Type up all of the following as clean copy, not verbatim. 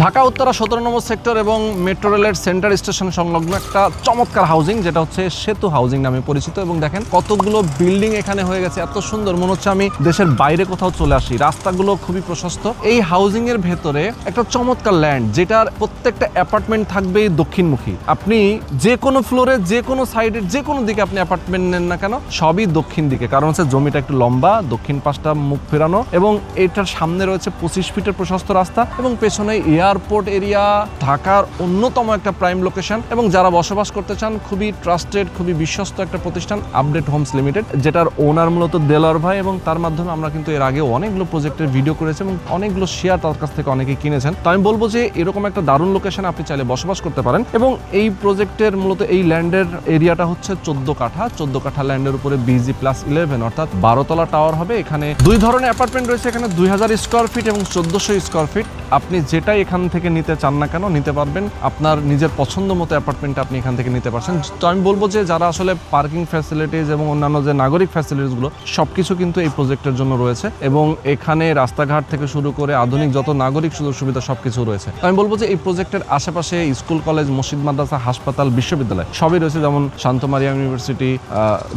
ঢাকা উত্তরা 17 নম্বর sector এবং metro রেলের centre station সংলগ্ন একটা চমৎকার হাউজিং, যেটা হচ্ছে সেতু হাউজিং নামে পরিচিত। এবং দেখেন কতগুলো বিল্ডিং এখানে হয়ে গেছে, এত সুন্দর, মনে হচ্ছে আমি দেশের বাইরে কোথাও চলে আসি। রাস্তাগুলো খুবই প্রশস্ত। এই হাউজিং এর ভেতরে একটা চমৎকার ল্যান্ড, যেটার প্রত্যেকটা অ্যাপার্টমেন্ট থাকবে দক্ষিণমুখী। আপনি যে কোনো ফ্লোরে, যে কোনো সাইডের, যে কোনো দিকে আপনি অ্যাপার্টমেন্ট নেন না কেন, সবই দক্ষিণ দিকে। কারণ হচ্ছে জমিটা একটু লম্বা, দক্ষিণ পাশটা মুখ ফেরানো, এবং এটার সামনে রয়েছে 25 ফিটের প্রশস্ত রাস্তা, এবং পেছনে এয়ারপোর্ট এরিয়া, ঢাকার অন্যতম একটা প্রাইম লোকেশন। এবং যারা বসবাস করতে চান, খুবই ট্রাস্টেড, খুবই বিশ্বস্ত একটা প্রতিষ্ঠান আপডেট হোমস লিমিটেড, যেটার ওনার মূলত দেলোয়ার ভাই। এবং তার মাধ্যমে আমরা কিন্তু এর আগে অনেকগুলো প্রজেক্টের ভিডিও করেছি এবং অনেকগুলো শেয়ার তার কাছ থেকে অনেকে কিনেছেন। তো আমি বলবো যে এরকম একটা দারুণ লোকেশনে আপনি চাইলে বসবাস করতে পারেন। এবং এই প্রজেক্টের মূলত এই ল্যান্ডের এরিয়াটা হচ্ছে 14 কাঠা। 14 কাঠা ল্যান্ডের উপরে BG+11 অর্থাৎ 12 তলা টাওয়ার হবে। এখানে দুই ধরনের অ্যাপার্টমেন্ট রয়েছে, এখানে 2000 স্কোয়ার ফিট এবং 1400 স্কোয়ার ফিট। আপনি যেটাই এখান থেকে নিতে চান না কেন নিতে পারবেন। আপনার নিজের পছন্দ মতো অ্যাপার্টমেন্ট আপনি এখান থেকে নিতে পারছেন। তো আমি বলবো যে যারা আসলে পার্কিং ফ্যাসিলিটিস এবং অন্যান্য যে নাগরিক ফ্যাসিলিটিসগুলো সবকিছু কিন্তু এই প্রজেক্টের জন্য রয়েছে। এবং এখানে রাস্তাঘাট থেকে শুরু করে আধুনিক যত নাগরিক সুযোগ সুবিধা সবকিছু রয়েছে। আমি বলবো যে এই প্রজেক্টের আশেপাশে স্কুল, কলেজ, মসজিদ, মাদ্রাসা, হাসপাতাল, বিশ্ববিদ্যালয় সবই রয়েছে। যেমন শান্ত মারিয়াম ইউনিভার্সিটি,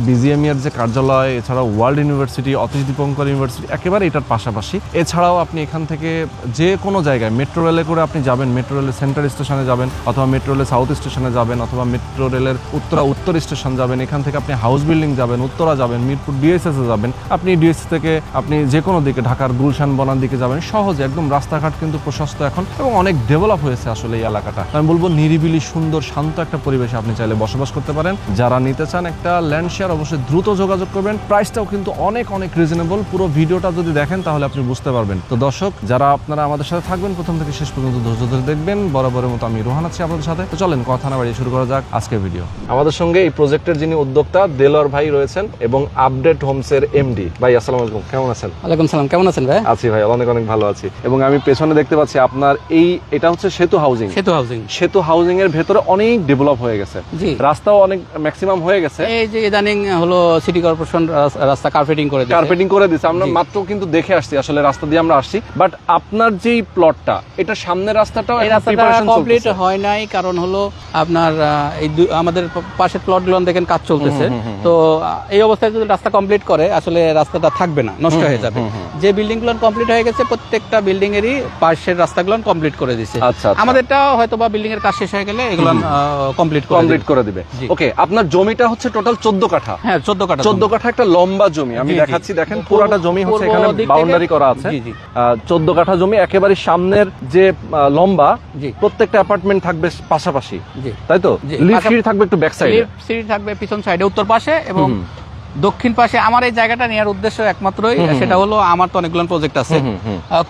BGME এর যে কার্যালয়, এছাড়াও world university, Atish Dipankar university একেবারে এটার পাশাপাশি। এছাড়াও আপনি এখান থেকে যে কোনো জায়গায় মেট্রো রেলে করে আপনি যাবেন, মেট্রো রেলের সেন্টার স্টেশনে যাবেন, অথবা মেট্রো রেলের সাউথ স্টেশনে যাবেন, অথবা মেট্রো রেলের উত্তর স্টেশন যাবেন। এখান থেকে আপনি হাউস বিল্ডিং যাবেন, উত্তরা যাবেন, মিরপুর DSS এ যাবেন। আপনি DSS থেকে আপনি যে কোনো দিকে, ঢাকার গুলশান বনার দিকে যাবেন সহজে। একদম রাস্তাঘাট কিন্তু প্রশস্ত এখন এবং অনেক ডেভেলপ হয়েছে আসলে এই এলাকাটা। আমি বলবো নিরিবিলি, সুন্দর, শান্ত একটা পরিবেশে আপনি চাইলে বসবাস করতে পারেন। যারা নিতে চান একটা ল্যান্ড শেয়ার, অবশ্যই দ্রুত যোগাযোগ করবেন। প্রাইসটাও কিন্তু অনেক রিজনেবল। পুরো ভিডিওটা যদি দেখেন তাহলে আপনি বুঝতে পারবেন। তো দর্শক, যারা আপনারা আমাদের সাথে থাকবেন প্রথম থেকে শেষ পর্যন্ত ধৈর্য ধরে দেখবেন। বরাবরের মতো আমি রোহান আছি আপনাদের সাথে। তো চলেন কথা না বাড়িয়ে শুরু করা যাক আজকের ভিডিও। আমাদের সঙ্গে এই প্রজেক্টের যিনি উদ্যোক্তা দেলোয়ার ভাই রয়েছেন এবং আপডেট হোমস এর MD ভাই। আসসালামু আলাইকুম, কেমন আছেন? ওয়ালাইকুম সালাম, কেমন আছেন ভাই? আছি ভাই, অনেক ভালো আছি। এবং আমি পেছনে দেখতে পাচ্ছি আপনার এটা হচ্ছে সেতু হাউজিং। সেতু হাউজিং এর ভেতরে অনেক ডেভেলপ হয়ে গেছে, রাস্তাও অনেক ম্যাক্সিমাম হয়ে গেছে। এই যে ইদানিং হলো সিটি কর্পোরেশন রাস্তা কার্পেটিং করে দিয়েছে। আমরা মাত্র কিন্তু দেখে আসছি, আসলে রাস্তা দিয়ে আমরা আসছি। বাট আপনার যেই প্লটটা, এটা সামনের রাস্তাটাও কমপ্লিট হয় নাই, কারণ হলো আপনার এই আমাদের পাশের প্লটগুলো দেখেন কাজ চলতেছে। তো এই অবস্থায় যদি রাস্তা কমপ্লিট করে, আসলে রাস্তাটা থাকবে না, নষ্ট হয়ে যাবে। যে বিল্ডিং গুলো কমপ্লিট হয়ে গেছে, প্রত্যেকটা বিল্ডিং এরই পাশের রাস্তাগুলো কমপ্লিট করে দিচ্ছে। আমাদেরটা হয়তো বা বিল্ডিং এর কাজ শেষ হয়ে গেলে এগুলো কমপ্লিট করে দিবে। ওকে, আপনার জমিটা হচ্ছে টোটাল 14 কাঠা। হ্যাঁ, 14 কাঠা একটা লম্বা জমি। আমি দেখাচ্ছি, দেখেন পুরোটা জমি হচ্ছে এখানে বাউন্ডারি করা আছে। 14 কাঠা জমি, একেবারে সামনের যে লম্বা, প্রত্যেকটা অ্যাপার্টমেন্ট থাকবে পাশাপাশি, তাই তো? লিফট সিঁড়ি থাকবে একটু ব্যাক সাইডে, লিফট সিঁড়ি থাকবে পিছন সাইডে উত্তর পাশে এবং দক্ষিণ পাশে। আমার এই জায়গাটা নেওয়ার উদ্দেশ্য একমাত্রই সেটা হলো, আমার তো অনেকগুলো প্রজেক্ট আছে।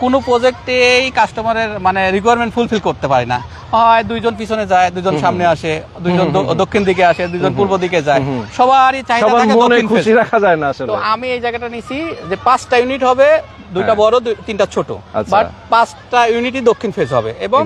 কোন প্রজেক্টে এই কাস্টমারের মানে রিকোয়ারমেন্ট ফুলফিল করতে পারে না। হয় দুইজন পিছনে যায়, দুইজন সামনে আসে, দুইজন দক্ষিণ দিকে আসে, দুইজন পূর্ব দিকে যায়। সবারই চাহিদা থাকে দক্ষিণ ফেস। খুশি রাখা যায় না আসলে। তো আমি এই জায়গাটা নিছি যে 5টা ইউনিট হবে, 2টা বড় 3টা ছোট, বাট 5টা ইউনিটই দক্ষিণ ফেস হবে। এবং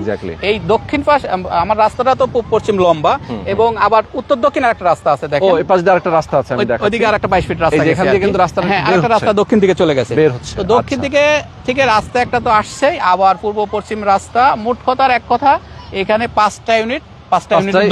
এই দক্ষিণ পাশ, আমার রাস্তাটা তো পশ্চিম লম্বা, এবং আবার উত্তর দক্ষিণ আরেকটা রাস্তা আছে। দেখেন এই পাশে আরেকটা রাস্তা আছে, আমি দেখাচ্ছি। ওইদিকে আরেকটা 22 ফিট রাস্তা গেছে, এখান থেকে কিন্তু রাস্তাটা আরেকটা রাস্তা দক্ষিণ দিকে চলে গেছে, বের হচ্ছে। তো দক্ষিণ দিকে থেকে রাস্তা একটা তো আসছেই, আবার পূর্ব পশ্চিম রাস্তা। মোট কথার এক কথা, এখানে 5টা ইউনিট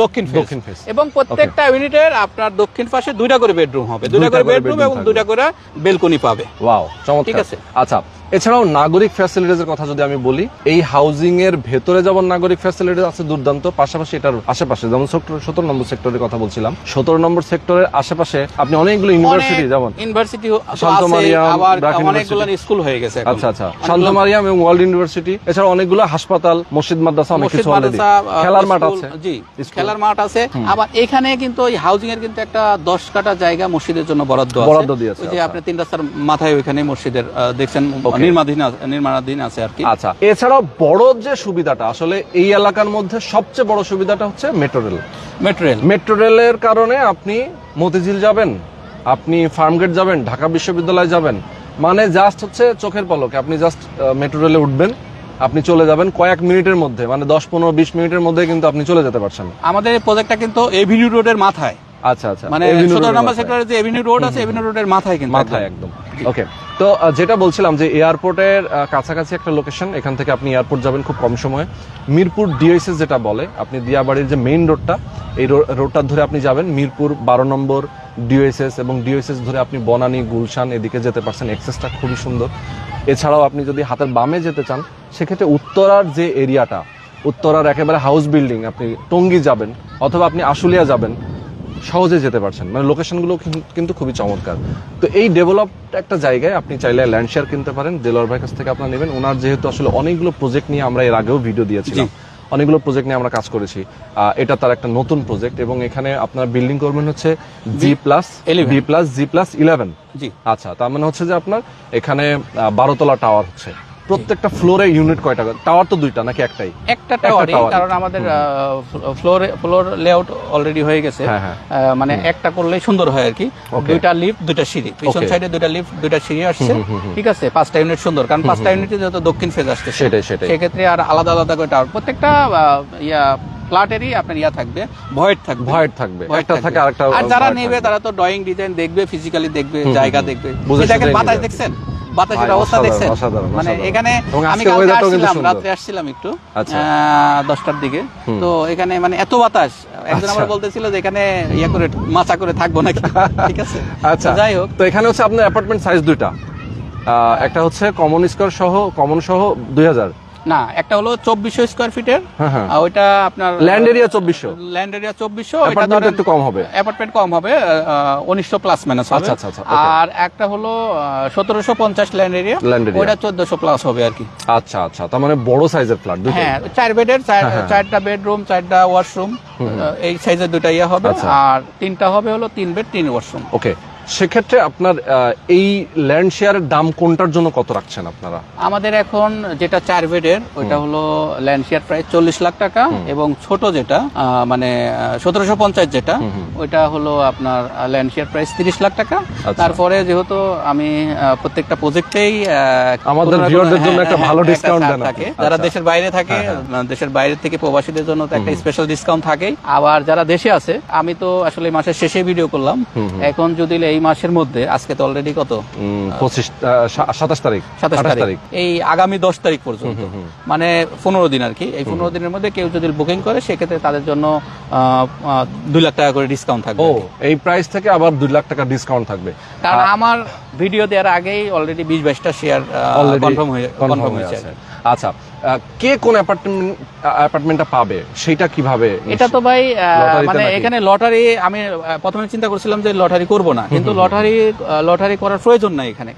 দক্ষিণ ফেস, এবং প্রত্যেকটা ইউনিটের আপনার দক্ষিণ পাশে 2টা করে বেডরুম হবে, 2টা করে বেডরুম এবং 2টা করে বেলকনি পাবে। ওয়াও, চমৎকার। ঠিক আছে। আচ্ছা, এছাড়াও নাগরিক ফ্যাসিলিটিস এর কথা যদি আমি বলি, এই হাউজিং এর ভেতরে যেমন নাগরিক ফ্যাসিলিটিস আছে দুর্দান্ত, পাশাপাশি এটার আশেপাশে যেমন 17 নম্বর সেক্টরের কথা বলছিলাম, 17 নম্বর সেক্টরের আশেপাশে আপনি অনেকগুলো ইউনিভার্সিটি, যেমন ইউনিভার্সিটি শান্ত মারিয়াম, আবার অনেকগুলো স্কুল হয়ে গেছে। আচ্ছা, শান্ত মারিয়াম এবং ওয়ার্ল্ড ইউনিভার্সিটি, এছাড়া অনেকগুলো হাসপাতাল, মসজিদ, মাদ্রাসা, অনেক কিছু অলরেডি, খেলার মাঠ আছে। জি, খেলার মাঠ আছে। আবার এখানে কিন্তু এই হাউজিং এর কিন্তু একটা 10 কাঠা জায়গা মসজিদের জন্য বরাদ্দ দিয়েছে। ওই যে আপনি 3 রাস্তার মাথায় ওইখানে মসজিদের দেখছেন নির্মাণাধীন আছে আর কি। আচ্ছা, এছাড়াও বড় যে সুবিধাটা, আসলে এই এলাকার মধ্যে সবচেয়ে বড় সুবিধাটা হচ্ছে মেট্রো রেলের কারণে আপনি মতিঝিল যাবেন, আপনি ফার্মগেট যাবেন, ঢাকা বিশ্ববিদ্যালয় যাবেন, মানে জাস্ট হচ্ছে চোখের পলকে আপনি জাস্ট মেট্রো রেলে উঠবেন, আপনি চলে যাবেন কয়েক মিনিটের মধ্যে, মানে 10-15-20 মিনিটের মধ্যে কিন্তু আপনি চলে যেতে পারছেন। আমাদের এই প্রজেক্টটা কিন্তু এভিনিউ রোডের মাথায়। আচ্ছা, মানে 17 নম্বর সেক্টরে যে এভিনিউ রোড আছে, এভিনিউ রোডের মাথায় কিন্তু, মাথায় একদম। ওকে, তো যেটা বলছিলাম যে এয়ারপোর্টের কাছাকাছি একটা লোকেশন, এখান থেকে আপনি এয়ারপোর্ট যাবেন খুব কম সময়ে। মিরপুর ডিওএসএস যেটা বলে, আপনি দিয়াবাড়ির যে মেইন রোডটা, এই রোডটা ধরে আপনি যাবেন মিরপুর 12 নম্বর ডিওএসএস, এবং ডিওএসএস ধরে আপনি বনানী, গুলশান এদিকে যেতে পারছেন। অ্যাক্সেসটা খুবই সুন্দর। এছাড়াও আপনি যদি হাতের বামে যেতে চান, সেক্ষেত্রে উত্তরার যে এরিয়াটা, উত্তরার একেবারে হাউস বিল্ডিং, আপনি টঙ্গী যাবেন অথবা আপনি আশুলিয়া যাবেন, সহজে যেতে পারছেন। মানে লোকেশনগুলো কিন্তু খুবই চমৎকার। তো এই ডেভেলপড একটা জায়গায় আপনি চাইলে ল্যান্ড শেয়ার কিনতে পারেন। দেলোয়ার ভাইয়ের কাছ থেকে আপনারা নেবেন। ওনার যেহেতু আসলে অনেকগুলো প্রজেক্ট নিয়ে আমরা এর আগেও ভিডিও দিয়েছিলাম, অনেকগুলো প্রজেক্ট নিয়ে আমরা কাজ করেছি। এটা তার একটা নতুন প্রজেক্ট, এবং এখানে আপনারা বিল্ডিং করবেন হচ্ছে G+11। জি আচ্ছা, তার মানে হচ্ছে যে আপনার এখানে 12 তলা টাওয়ার হচ্ছে। প্রত্যেকটা ফ্লোরে ইউনিট কয়টা? টাওয়ার তো দুইটা নাকি একটাই? একটা টাওয়ারই, কারণ আমাদের ফ্লোর লেআউট অলরেডি হয়ে গেছে। মানে একটা করলেই সুন্দর হয় আর কি। দুইটা লিফট, দুইটা সিঁড়ি, পিছন সাইডে দুইটা লিফট, দুইটা সিঁড়ি আসছে। ঠিক আছে, 5টা ইউনিট সুন্দর, কারণ 5টা ইউনিটে যেহেতু দক্ষিণ ফেজ আসছে, সেটাই সেক্ষেত্রে আর আলাদা আলাদা করে টাওয়ার। প্রত্যেকটা ফ্ল্যাটেরই আপনার থাকবে, ভয়েড থাকবে, একটা থাকে আরেকটা। আর যারা নেবে তারা তো ড্রয়িং ডিজাইন দেখবে, ফিজিক্যালি দেখবে, জায়গা দেখবে। দেখেন বাতাস দেখছেন, বাতাসের অবস্থা দেখছেন। মানে এখানে আমি কালকে আসছিলাম, রাত্রে আসছিলাম একটু 10টার দিকে। তো এখানে মানে এত বাতাস, একজন আমার বলতেছিল যে এখানে করে মাচা করে থাকবো নাকি। ঠিক আছে, আচ্ছা যাই হোক। তো এখানে হচ্ছে আপনার অ্যাপার্টমেন্ট সাইজ দুইটা, একটা হচ্ছে কমন স্কয়ার সহ, কমন সহ 2000 না, একটা হলো 2400 স্কয়ার ফিটের, ওইটা আপনার ল্যান্ড এরিয়া 2400, ল্যান্ড এরিয়া 2400, এটা ধরেন একটু কম হবে, অ্যাপার্টমেন্ট কম হবে 1900 প্লাস মাইনাস হবে। আচ্ছা আচ্ছা। আর একটা হলো 1750 ল্যান্ড এরিয়া, ওইটা 1400 প্লাস হবে আর কি। আচ্ছা আচ্ছা, তার মানে বড় সাইজের ফ্ল্যাট দুটো। হ্যাঁ, 4 বেডের, 4টা বেডরুম, 4টা ওয়াশরুম, এই সাইজের দুইটা হবে। আর 3টা হবে হলো 3 বেড 3 ওয়াশরুম। ওকে, সেক্ষেত্রে আপনার এই ল্যান্ড শেয়ারের দাম কোনটার জন্য কত রাখছেন আপনারা? আমাদের এখন যেটা 4 বেডের, ওইটা হলো ল্যান্ড শেয়ার প্রাইস 40 লাখ টাকা, এবং ছোট যেটা মানে 1750 যেটা, ওইটা হলো আপনার ল্যান্ড শেয়ার প্রাইস 30 লাখ টাকা। তারপরে যেহেতু আমি প্রত্যেকটা প্রজেক্টেই আমাদের ভিউয়ারদের জন্য একটা ভালো ডিসকাউন্ট দেন থাকে, যারা দেশের বাইরে থাকে, দেশের বাইরে থেকে প্রবাসীদের জন্য তো একটা স্পেশাল ডিসকাউন্ট থাকে। আবার যারা দেশে আছে, আমি তো আসলে মাসের শেষে ভিডিও করলাম, এখন যদি এই মাসের মধ্যে, আজকে তো অলরেডি কত 27 তারিখ, এই আগামী 10 তারিখ পর্যন্ত, মানে 15 দিন আর কি। এই 15 দিনের মধ্যে কেউ যদি বুকিং করে, সেক্ষেত্রে তাদের জন্য 2 লাখ টাকা করে ডিসকাউন্ট থাকবে। এই প্রাইস থেকে আবার 2 লাখ টাকা ডিসকাউন্ট থাকবে, কারণ আমার ভিডিও দেওয়ার আগেই অলরেডি 20-22টা শেয়ার কনফার্ম হয়েছে। আচ্ছা, কে কোন অ্যাপার্টমেন্টটা পাবে সেটা কিভাবে? এটা তো ভাই মানে এখানে লটারি, আমি প্রথমে চিন্তা করছিলাম যে লটারি করব না, কিন্তু লটারি করার প্রয়োজন নাই এখানে,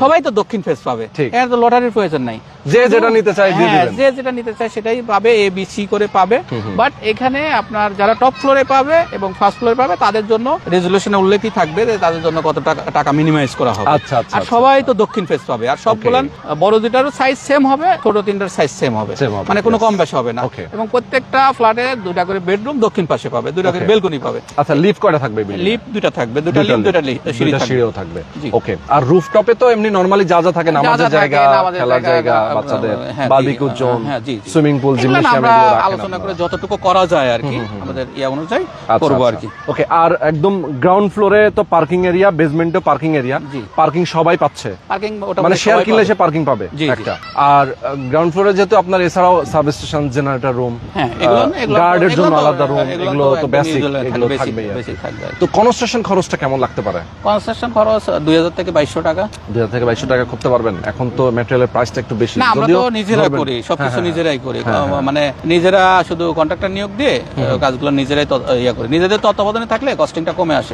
সবাই তো দক্ষিণ ফেজ পাবে, এখানে তো লটারির প্রয়োজন নাই। যে যেটা নিতে চায় দিয়ে দিবেন, যে যেটা নিতে চায় সেটাই পাবে, এ বি সি করে পাবে। বাট এখানে আপনার যারা টপ ফ্লোরে পাবে এবং ফার্স্ট ফ্লোরে পাবে, তাদের জন্য রেজুলেশনে উল্লেখই থাকবে যে তাদের জন্য কত টাকা মিনিমাইজ করা হবে। আচ্ছা আচ্ছা, আর সবাই তো দক্ষিণ ফেজ পাবে, আর সবগুলো বড় দুটারও সাইজ সেম হবে, ছোট তিনটার সাইজ সেম হবে, মানে কোনো কম বেশি হবে না। এবং প্রত্যেকটা ফ্ল্যাটে 2টা করে বেডরুম দক্ষিণ পাশে পাবে, 2টা করে বেলকনি পাবে। আচ্ছা, লিফট কয়টা থাকবে? লিফট 2টা থাকবে, 2টা লিফট, 2টা সিঁড়িও থাকবে। ওকে, আর রুফটপে তো এমনি নরমালি যা যা থাকে, নামাজের জায়গা, খেলার জায়গা, বাচ্চাদের barbecue zone, swimming pool, gymnasium, আমরা আলোচনা করে যতটুকু করা যায় আর কি, আমাদের অনুযায়ী করব আর কি। ওকে, আর একদম গ্রাউন্ড ফ্লোরে তো পার্কিং এরিয়া, বেসমেন্টে পার্কিং এরিয়া, পার্কিং সবাই পাচ্ছে, পার্কিং মানে শেয়ার কিনলে সে পার্কিং পাবে একটা। আর গ্রাউন্ড ফ্লোরে যেহেতু আপনার এছাড়াও সাবস্টেশন, জেনারেটর রুম, গার্ডের জন্য আলাদা রুম, এগুলো তো বেসিক, এগুলো থাকবেই। তো কনস্ট্রাকশন খরচটা কেমন লাগতে পারে? কনস্ট্রাকশন খরচ 2000 থেকে 2200 টাকা। 2000 থেকে 2200 টাকা করতে পারবেন? এখন তো ম্যাটেরিয়ালের প্রাইসটা একটু বেশি। না, আমরা তো নিজেরা করি, সবকিছু নিজেরাই করি, মানে নিজেরা শুধু কন্ট্রাক্টর নিয়োগ দিয়ে কাজগুলো নিজেরাই করি। নিজেদের তত্ত্বাবধানে থাকলে কস্টিংটা কমে আসে।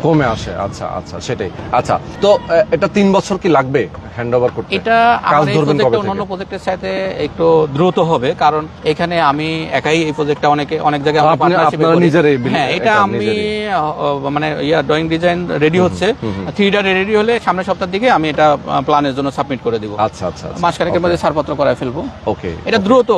আচ্ছা আচ্ছা, সেটাই। আচ্ছা, তো এটা 3 বছর কি লাগবে হ্যান্ডওভার করতে? এটা আমাদের প্রজেক্টে অন্যান্য প্রজেক্টের সাথে একটু দ্রুত হবে, কারণ এখানে আমি একাই এই প্রজেক্টটা অনেক জায়গায় আমরা পার্টনারশিপে করি। হ্যাঁ, এটা আমি মানে ড্রয়িং ডিজাইন রেডি হচ্ছে, 3D রেডি হলে সামনের সপ্তাহের দিকে আমি এটা প্ল্যানের জন্য সাবমিট করে দেব। আচ্ছা আচ্ছা, মাসখানেকের মধ্যে ছাড়পত্র করায় ফেলবো। ওকে, এটা দ্রুত,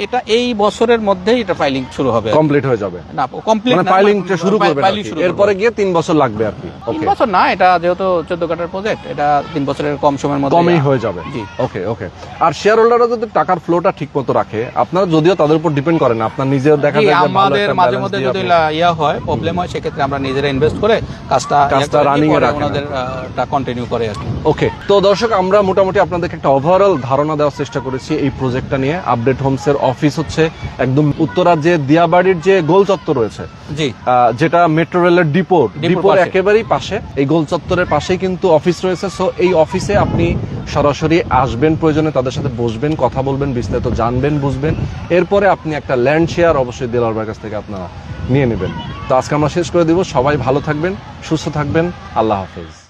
এটা এই বছরের মধ্যেই এটা ফাইলিং শুরু হবে, কমপ্লিট হয়ে যাবে। না, কমপ্লিট না, ফাইলিংটা শুরু করবে, এরপরে গিয়ে 3 বছর লাগবে আর কি। 3 বছর না, এটা যেহেতু 14 কাঠার প্রজেক্ট, এটা 3 বছরের কম সময়ের মধ্যে কমই হয়ে যাবে। জি, ওকে ওকে। আর শেয়ার হোল্ডাররা যদি টাকার ফ্লো ফ্লোটা ঠিক মতো রাখে। আপনারা যদিও তাদের উপর ডিপেন্ড করেন, আপনার নিজের দেখা যায় যে ভালো আমাদের একটা মাঝে balance মধ্যে দিয়ে যদি আপনি- হয় প্রবলেম হয়, সেক্ষেত্রে আমরা নিজেরা ইনভেস্ট করে কাজটা running এ রাখেন। ওনাদের কন্টিনিউ করে আর কি। ওকে, তো দর্শক আমরা মোটামুটি আপনাদেরকে একটা ওভারঅল ধারণা দেওয়ার চেষ্টা করেছি এই প্রজেক্টটা নিয়ে। আপডেট হোমসের অফিস হচ্ছে একদম উত্তরা যে দিয়াবাড়ির যে গোল চত্বর রয়েছে, জি, যেটা মেট্রো রেলের ডিপোর পাশে। একেবারেই পাশে, এই গোল চত্বরের পাশেই কিন্তু অফিস রয়েছে। সো এই অফিসে আপনি সরাসরি আসবেন, প্রয়োজনে তাদের সাথে বসবেন, কথা বলবেন, বিস্তারিত জানবেন, বুঝবেন। এরপরে আপনি একটা ল্যান্ড শেয়ার অবশ্যই দেলোয়ার ভাইয়ের কাছ থেকে আপনারা নিয়ে নেবেন। তো আজকে আমরা শেষ করে দিব। সবাই ভালো থাকবেন, সুস্থ থাকবেন, আল্লাহ হাফেজ।